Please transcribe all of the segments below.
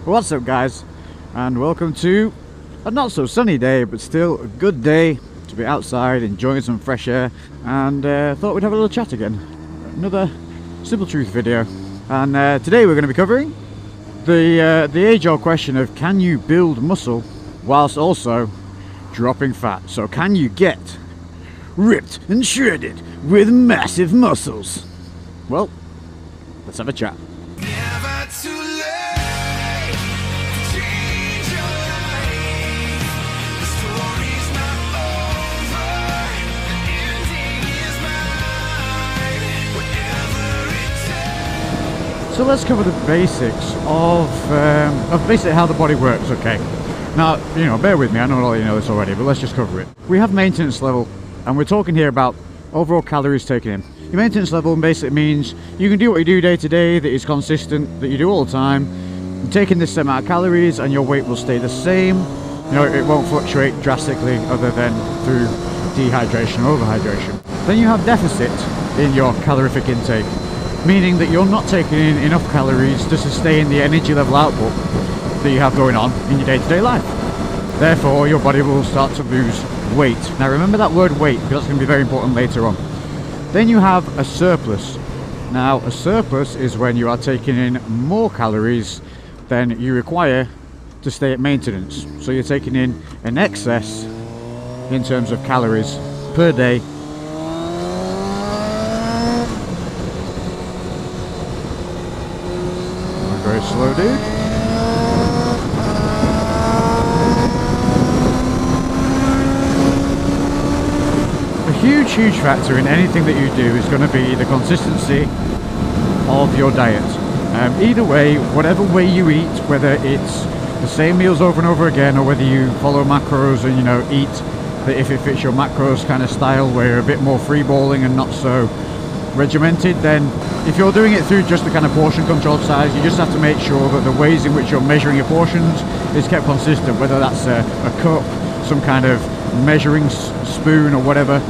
What's up, guys, and welcome to a not so sunny day but still a good day to be outside enjoying some fresh air, and thought we'd have a little chat again. Another Simple Truth video, and today we're going to be covering the age-old question of can you build muscle whilst also dropping fat. So can you get ripped and shredded with massive muscles? Well, let's have a chat. Never too late to change your life. The story's not over. The ending is mine. Whatever it takes. So let's cover the basics of basically how the body works. Okay. Now, bear with me. I know all you know this already, but let's just cover it. We have maintenance level, and we're talking here about overall calories taken in. Your maintenance level basically means you can do what you do day to day, that is consistent, that you do all the time. You're taking this amount of calories and your weight will stay the same. It won't fluctuate drastically other than through dehydration or overhydration. Then you have deficit in your calorific intake, meaning that you're not taking in enough calories to sustain the energy level output that you have going on in your day-to-day life. Therefore, your body will start to lose weight. Now remember that word weight, because that's going to be very important later on. Then you have a surplus. Now a surplus is when you are taking in more calories than you require to stay at maintenance. So you're taking in an excess in terms of calories per day. Very slow, dude. Huge factor in anything that you do is going to be the consistency of your diet. Either way, whatever way you eat, whether it's the same meals over and over again, or whether you follow macros and eat that if it fits your macros kind of style, where you're a bit more free-balling and not so regimented, then if you're doing it through just the kind of portion control size, you just have to make sure that the ways in which you're measuring your portions is kept consistent, whether that's a cup, some kind of measuring spoon or whatever.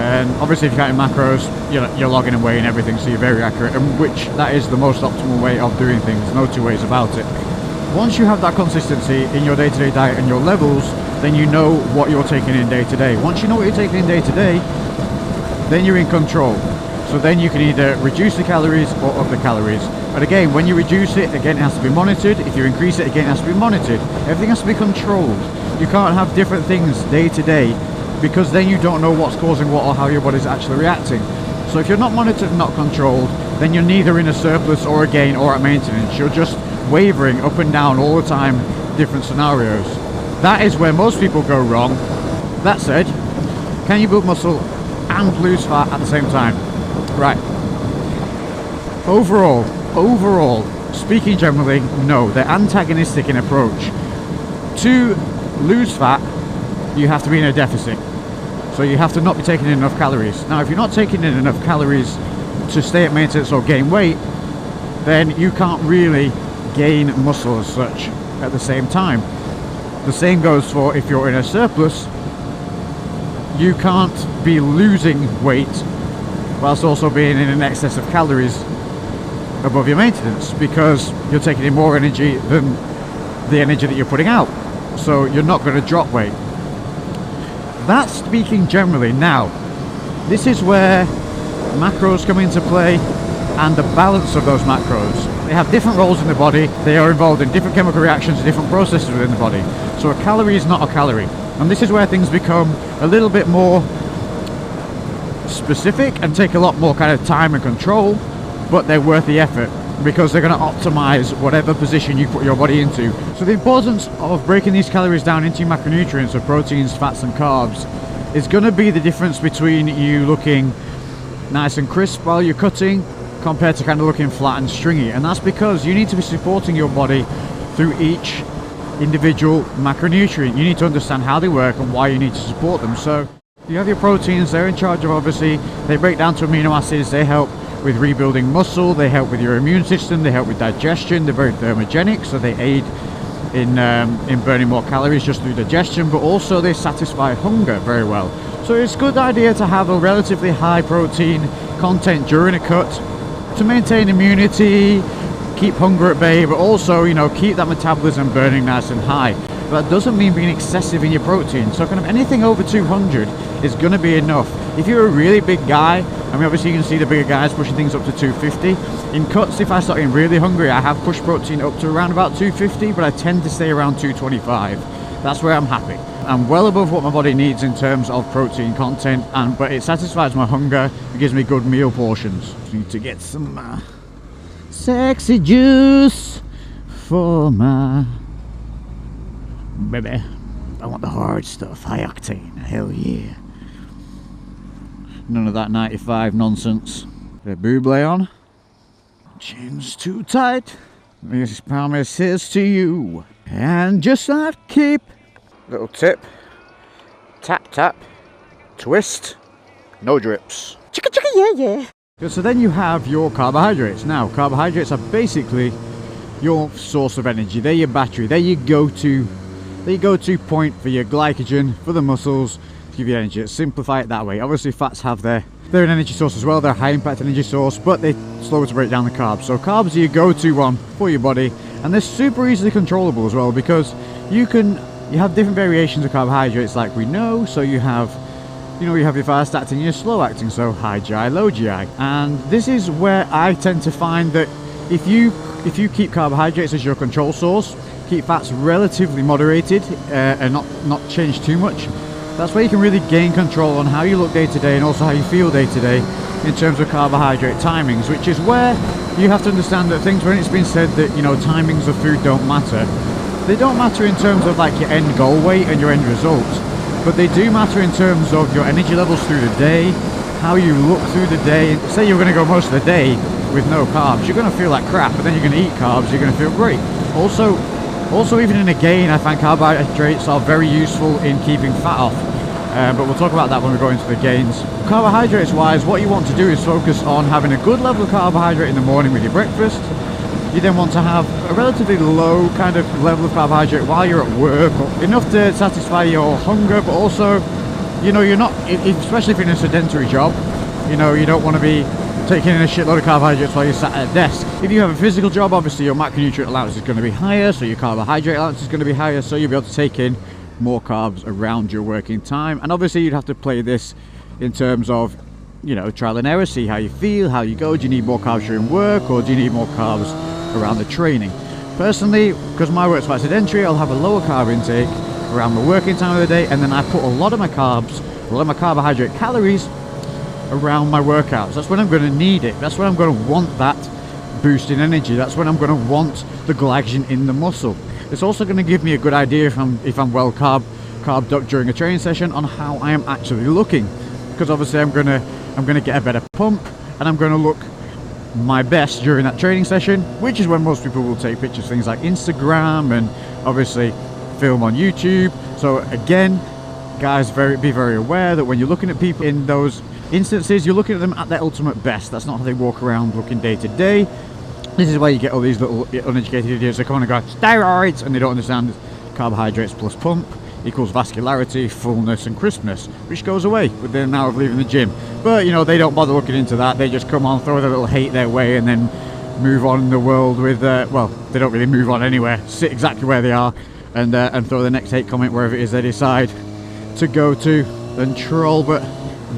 And obviously if you're counting macros, you're logging and weighing everything, so you're very accurate, and which that is the most optimal way of doing things, no two ways about it. Once you have that consistency in your day-to-day diet and your levels, then you know what you're taking in day-to-day. Once you know what you're taking in day-to-day, then you're in control. So then you can either reduce the calories or up the calories. But again, when you reduce it, again it has to be monitored. If you increase it, again it has to be monitored. Everything has to be controlled. You can't have different things day-to-day, because then you don't know what's causing what or how your body's actually reacting. So if you're not monitored, not controlled, then you're neither in a surplus or a gain or at maintenance. You're just wavering up and down all the time, different scenarios. That is where most people go wrong. That said, can you build muscle and lose fat at the same time? Right. Overall, speaking generally, no. They're antagonistic in approach. To lose fat, you have to be in a deficit. So you have to not be taking in enough calories. Now if you're not taking in enough calories to stay at maintenance or gain weight, then you can't really gain muscle as such at the same time. The same goes for if you're in a surplus. You can't be losing weight whilst also being in an excess of calories above your maintenance, because you're taking in more energy than the energy that you're putting out. So you're not going to drop weight. That's speaking generally. Now, this is where macros come into play and the balance of those macros. They have different roles in the body. They are involved in different chemical reactions and different processes within the body. So a calorie is not a calorie. And this is where things become a little bit more specific and take a lot more kind of time and control, but they're worth the effort, because they're going to optimize whatever position you put your body into. So the importance of breaking these calories down into macronutrients of proteins, fats and carbs is going to be the difference between you looking nice and crisp while you're cutting compared to kind of looking flat and stringy. And that's because you need to be supporting your body through each individual macronutrient. You need to understand how they work and why you need to support them. So you have your proteins, they're in charge of, obviously, they break down to amino acids, they help with rebuilding muscle, they help with your immune system, they help with digestion, they're very thermogenic, so they aid in burning more calories just through digestion, but also they satisfy hunger very well. So it's a good idea to have a relatively high protein content during a cut to maintain immunity, keep hunger at bay, but also, you know, keep that metabolism burning nice and high. But that doesn't mean being excessive in your protein. So kind of anything over 200 is going to be enough. If you're a really big guy, I mean, obviously you can see the bigger guys pushing things up to 250. In cuts, if I start getting really hungry, I have pushed protein up to around about 250, but I tend to stay around 225. That's where I'm happy. I'm well above what my body needs in terms of protein content, but it satisfies my hunger. It gives me good meal portions. I need to get some sexy juice for my baby. I want the hard stuff, high octane, hell yeah. None of that 95 nonsense. The Buble on. Chin's too tight. This promise is to you. And just not keep. Little tip. Tap, tap. Twist. No drips. Chicka, chicka, yeah, yeah. So then you have your carbohydrates. Now, carbohydrates are basically your source of energy. They're your battery. They're your go-to point for your glycogen, for the muscles, to give you energy. Let's simplify it that way. Obviously, fats have they're an energy source as well. They're a high impact energy source, but they slow to break down the carbs. So carbs are your go-to one for your body, and they're super easily controllable as well, because you have different variations of carbohydrates, like we know. So you have your fast acting and your slow acting, so high GI, low GI. And this is where I tend to find that if you keep carbohydrates as your control source, keep fats relatively moderated and not change too much, that's where you can really gain control on how you look day to day and also how you feel day to day in terms of carbohydrate timings, which is where you have to understand that things, when it's been said that, you know, timings of food don't matter, they don't matter in terms of like your end goal weight and your end result, but they do matter in terms of your energy levels through the day, how you look through the day. Say you're going to go most of the day with no carbs, you're going to feel like crap, but then you're going to eat carbs, you're going to feel great. Also, even in a gain, I find carbohydrates are very useful in keeping fat off. But we'll talk about that when we go into the gains. Carbohydrates wise, what you want to do is focus on having a good level of carbohydrate in the morning with your breakfast. You then want to have a relatively low kind of level of carbohydrate while you're at work, enough to satisfy your hunger, but also, you know, you're not, especially if you're in a sedentary job, you know, you don't want to be taking in a shitload of carbohydrates while you're sat at a desk. If you have a physical job, obviously your macronutrient allowance is going to be higher, so your carbohydrate allowance is going to be higher, so you'll be able to take in more carbs around your working time. And obviously you'd have to play this in terms of, you know, trial and error, see how you feel, how you go. Do you need more carbs during work, or do you need more carbs around the training? Personally, because my work's quite sedentary, I'll have a lower carb intake around the working time of the day, and then I put a lot of my carbohydrate calories around my workouts. That's when I'm going to need it. That's when I'm going to want that boost in energy. That's when I'm going to want the glycogen in the muscle. It's also going to give me a good idea if I'm well carved up during a training session on how I am actually looking, because obviously I'm going to get a better pump and I'm going to look my best during that training session, which is when most people will take pictures, things like Instagram and obviously film on YouTube. So again, guys, be very aware that when you're looking at people in those instances, you're looking at them at their ultimate best. That's not how they walk around looking day to day. This is where you get all these little uneducated idiots that come on and go steroids, and they don't understand carbohydrates plus pump equals vascularity, fullness and crispness, which goes away within an hour of leaving the gym. But you know, they don't bother looking into that. They just come on, throw their little hate their way, and then move on in the world with well, they don't really move on anywhere, sit exactly where they are and throw the next hate comment wherever it is they decide to go to and troll. But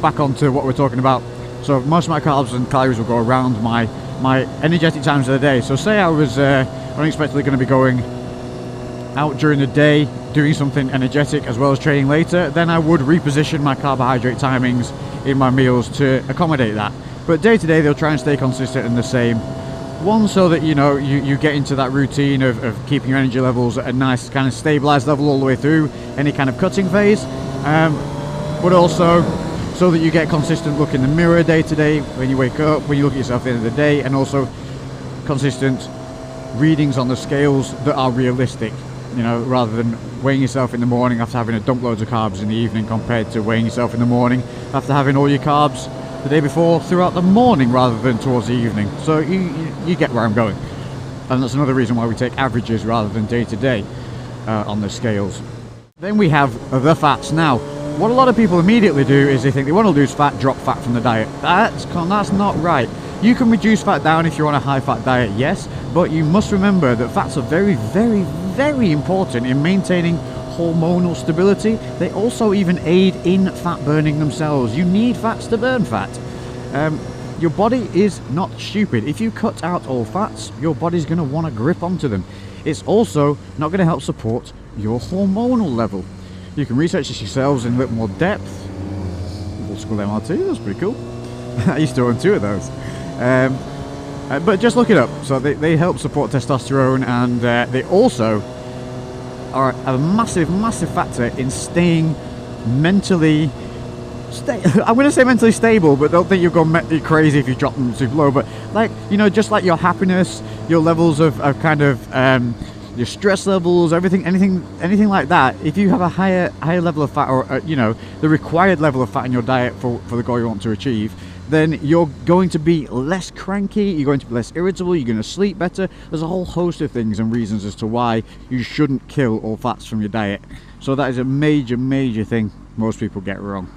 back onto what we're talking about. So most of my carbs and calories will go around my energetic times of the day. So say I was unexpectedly going to be going out during the day doing something energetic as well as training later, then I would reposition my carbohydrate timings in my meals to accommodate that. But day to day they'll try and stay consistent and the same. One, so that you know you get into that routine of keeping your energy levels at a nice kind of stabilized level all the way through any kind of cutting phase, but also so that you get consistent look in the mirror day to day when you wake up, when you look at yourself at the end of the day, and also consistent readings on the scales that are realistic, you know, rather than weighing yourself in the morning after having a dump loads of carbs in the evening, compared to weighing yourself in the morning after having all your carbs the day before throughout the morning rather than towards the evening. So you get where I'm going, and that's another reason why we take averages rather than day to day on the scales. Then we have the fats. Now, what a lot of people immediately do is they think they want to lose fat, drop fat from the diet. That's not right. You can reduce fat down if you're on a high fat diet, yes, but you must remember that fats are very, very, very important in maintaining hormonal stability. They also even aid in fat burning themselves. You need fats to burn fat. Your body is not stupid. If you cut out all fats, your body's going to want to grip onto them. It's also not going to help support your hormonal level. You can research this yourselves in a little more depth. Old school MRT, that's pretty cool. I used to own 2 of those. But just look it up. So they help support testosterone, and they also are a massive, massive factor in staying mentally I'm going to say mentally stable, but don't think you'll go crazy if you drop them too low. But like, you know, just like your happiness, your levels of kind of your stress levels, everything, anything like that. If you have a higher level of fat, or you know, the required level of fat in your diet for the goal you want to achieve, then you're going to be less cranky, you're going to be less irritable, you're going to sleep better. There's a whole host of things and reasons as to why you shouldn't kill all fats from your diet. So that is a major, major thing most people get wrong,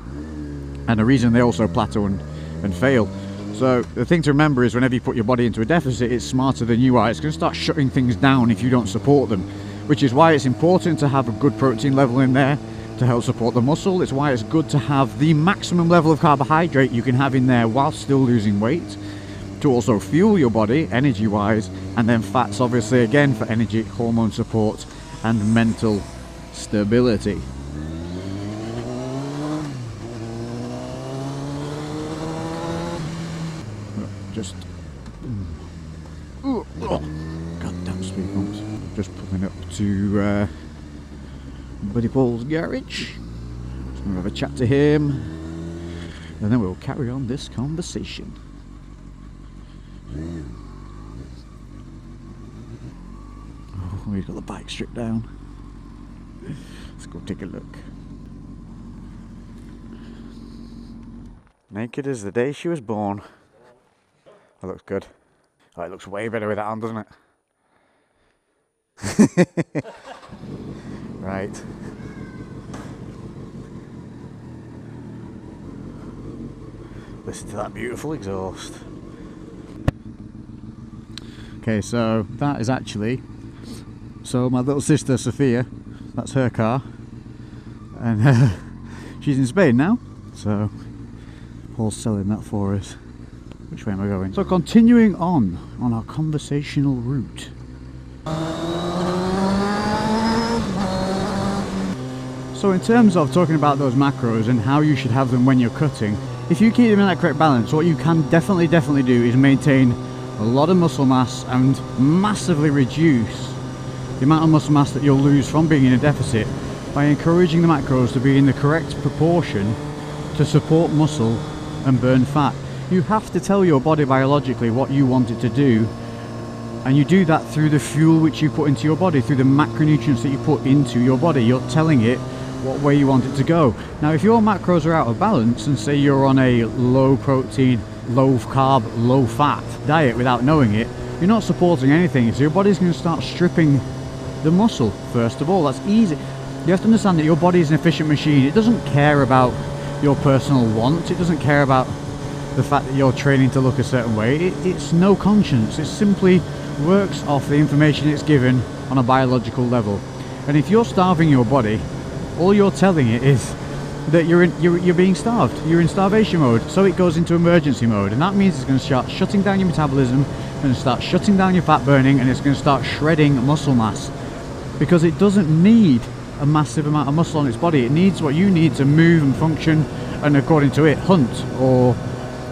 and a reason they also plateau and fail. So the thing to remember is whenever you put your body into a deficit, it's smarter than you are. It's going to start shutting things down if you don't support them, which is why it's important to have a good protein level in there to help support the muscle. It's why it's good to have the maximum level of carbohydrate you can have in there while still losing weight, to also fuel your body energy wise, and then fats obviously again for energy, hormone support and mental stability. Just goddamn speed bumps. Just pulling up to Buddy Paul's garage. Just gonna have a chat to him, and then we'll carry on this conversation. Oh, he's got the bike stripped down. Let's go take a look. Naked as the day she was born. That looks good. Oh, it looks way better with that on, doesn't it? Right. Listen to that beautiful exhaust. Okay, so that is actually, so my little sister Sophia, that's her car, and she's in Spain now, so Paul's selling that for us. Which way am I going? So continuing on our conversational route. So in terms of talking about those macros and how you should have them when you're cutting, if you keep them in that correct balance, what you can definitely do is maintain a lot of muscle mass and massively reduce the amount of muscle mass that you'll lose from being in a deficit by encouraging the macros to be in the correct proportion to support muscle and burn fat. You have to tell your body biologically what you want it to do, and you do that through the fuel which you put into your body, through the macronutrients that you put into your body. You're telling it what way you want it to go. Now if your macros are out of balance, and say you're on a low protein, low carb, low fat diet without knowing it, you're not supporting anything. So your body's going to start stripping the muscle. First of all, that's easy. You have to understand that your body is an efficient machine. It doesn't care about your personal wants. It doesn't care about the fact that you're training to look a certain way. It's no conscience. It simply works off the information it's given on a biological level. And if you're starving your body, all you're telling it is that you're being starved. You're in starvation mode, so it goes into emergency mode, and that means it's going to start shutting down your metabolism, going to start shutting down your fat burning, and it's going to start shredding muscle mass, because it doesn't need a massive amount of muscle on its body. It needs what you need to move and function, and according to it, hunt or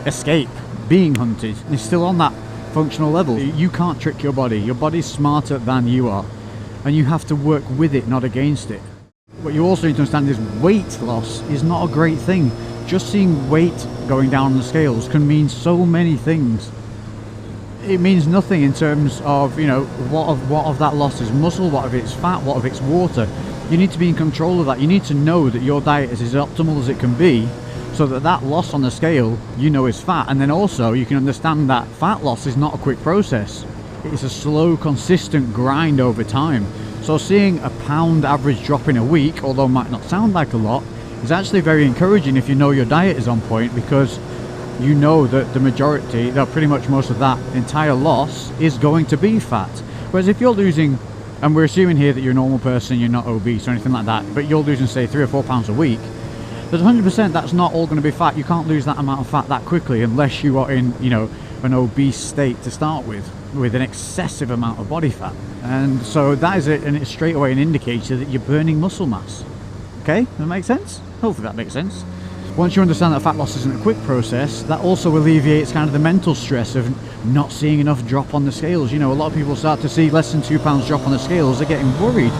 escape being hunted. It's still on that functional level. You can't trick your body. Your body's smarter than you are, and you have to work with it, not against it. What you also need to understand is weight loss is not a great thing. Just seeing weight going down on the scales can mean so many things. It means nothing in terms of, you know, what of that loss is muscle, what of it's fat, what of it's water. You need to be in control of that. You need to know that your diet is as optimal as it can be, so that loss on the scale, you know, is fat. And then also you can understand that fat loss is not a quick process. It's a slow, consistent grind over time. So seeing a pound average drop in a week, although it might not sound like a lot, is actually very encouraging if you know your diet is on point, because you know that the majority, that pretty much most of that entire loss is going to be fat. Whereas if you're losing, and we're assuming here that you're a normal person, you're not obese or anything like that, but you're losing say 3 or 4 pounds a week, there's 100% that's not all going to be fat. You can't lose that amount of fat that quickly unless you are in, you know, an obese state to start with an excessive amount of body fat. And so that is it, and it's straight away an indicator that you're burning muscle mass. Okay, that makes sense? Hopefully that makes sense. Once you understand that fat loss isn't a quick process, that also alleviates kind of the mental stress of not seeing enough drop on the scales. You know, a lot of people start to see less than 2 pounds drop on the scales, they're getting worried.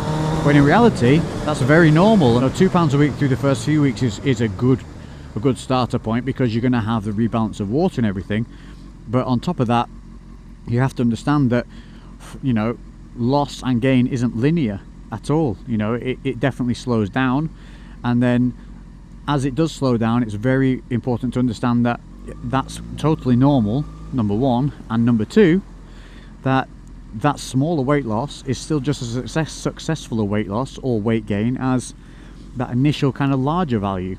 When in reality, that's very normal. You know, 2 pounds a week through the first few weeks is a good starter point, because you're going to have the rebalance of water and everything. But on top of that, you have to understand that, you know, loss and gain isn't linear at all. You know, it definitely slows down, and then as it does slow down, it's very important to understand that that's totally normal, number one, and number two, that smaller weight loss is still just as successful a weight loss or weight gain as that initial kind of larger value.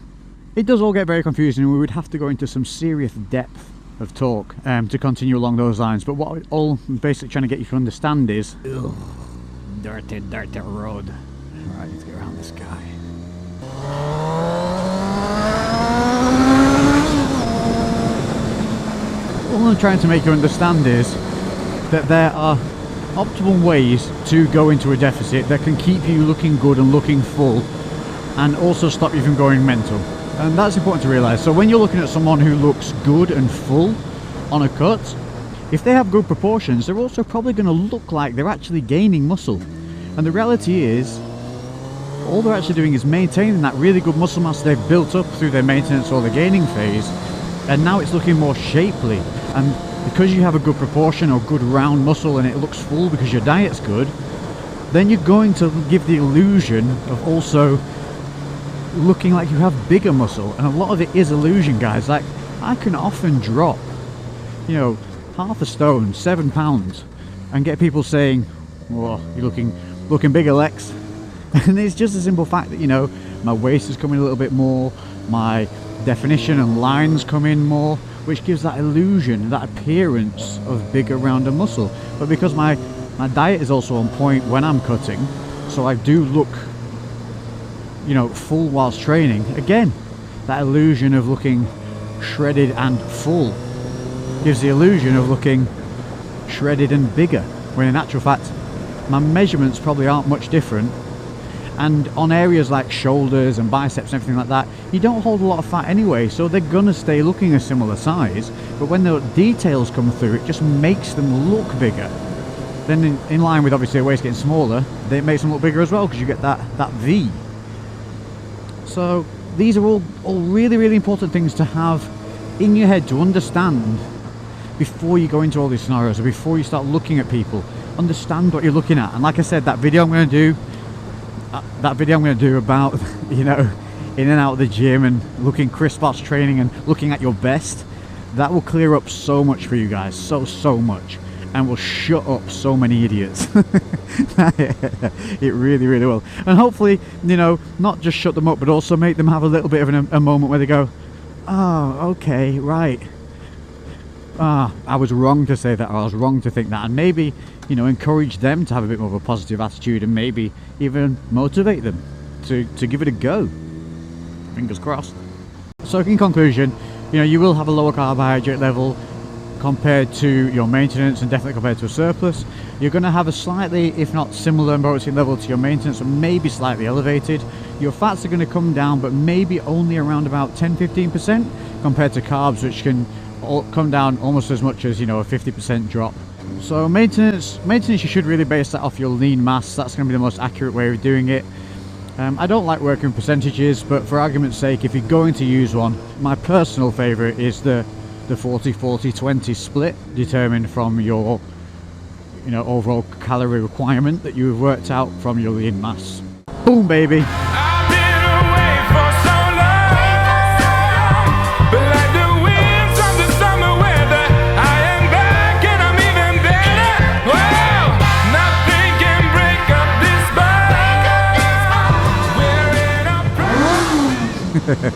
It does all get very confusing, and we would have to go into some serious depth of talk to continue along those lines. But what I'm all basically trying to get you to understand is, ugh, dirty road. All right, let's get around this guy. All I'm trying to make you understand is that there are optimal ways to go into a deficit that can keep you looking good and looking full, and also stop you from going mental. And that's important to realize. So when you're looking at someone who looks good and full on a cut, if they have good proportions, they're also probably going to look like they're actually gaining muscle. And the reality is, all they're actually doing is maintaining that really good muscle mass they've built up through their maintenance or the gaining phase, and now it's looking more shapely. And because you have a good proportion or good round muscle and it looks full because your diet's good, then you're going to give the illusion of also looking like you have bigger muscle. And a lot of it is illusion, guys. Like, I can often drop, you know, half a stone, 7 pounds, and get people saying, "Whoa, you're looking bigger, Lex." And it's just a simple fact that, you know, my waist is coming a little bit more, my definition and lines come in more, which gives that illusion, that appearance of bigger, rounder muscle. But because my diet is also on point when I'm cutting, so I do look, you know, full whilst training. Again, that illusion of looking shredded and full gives the illusion of looking shredded and bigger, when in actual fact my measurements probably aren't much different. And on areas like shoulders and biceps and everything like that, you don't hold a lot of fat anyway, so they're gonna stay looking a similar size. But when the details come through, it just makes them look bigger. Then in line with obviously the waist getting smaller, it makes them look bigger as well, because you get that V. So these are all really, really important things to have in your head to understand before you go into all these scenarios, or before you start looking at people. Understand what you're looking at. And like I said, that video I'm going to do about, you know, in and out of the gym and looking crisp whilst training and looking at your best, that will clear up so much for you guys, so much, and will shut up so many idiots. It really, really will. And hopefully, you know, not just shut them up, but also make them have a little bit of a moment where they go, "Oh, okay, right. I was wrong to say that, or I was wrong to think that," and maybe, you know, encourage them to have a bit more of a positive attitude, and maybe even motivate them to give it a go. Fingers crossed. So in conclusion, you know, you will have a lower carbohydrate level compared to your maintenance, and definitely compared to a surplus. You're going to have a slightly, if not similar, protein level to your maintenance, or maybe slightly elevated. Your fats are going to come down, but maybe only around about 10-15% compared to carbs, which can come down almost as much as, you know, a 50% drop. So maintenance, you should really base that off your lean mass. That's going to be the most accurate way of doing it. I don't like working percentages, but for argument's sake, if you're going to use one, my personal favorite is the 40-40-20 split, determined from your, you know, overall calorie requirement that you have worked out from your lean mass. Boom, baby. I've been away for so long, but like the winds from the summer weather, I am back and I'm even better. Wow, nothing can break up this bond. We're in a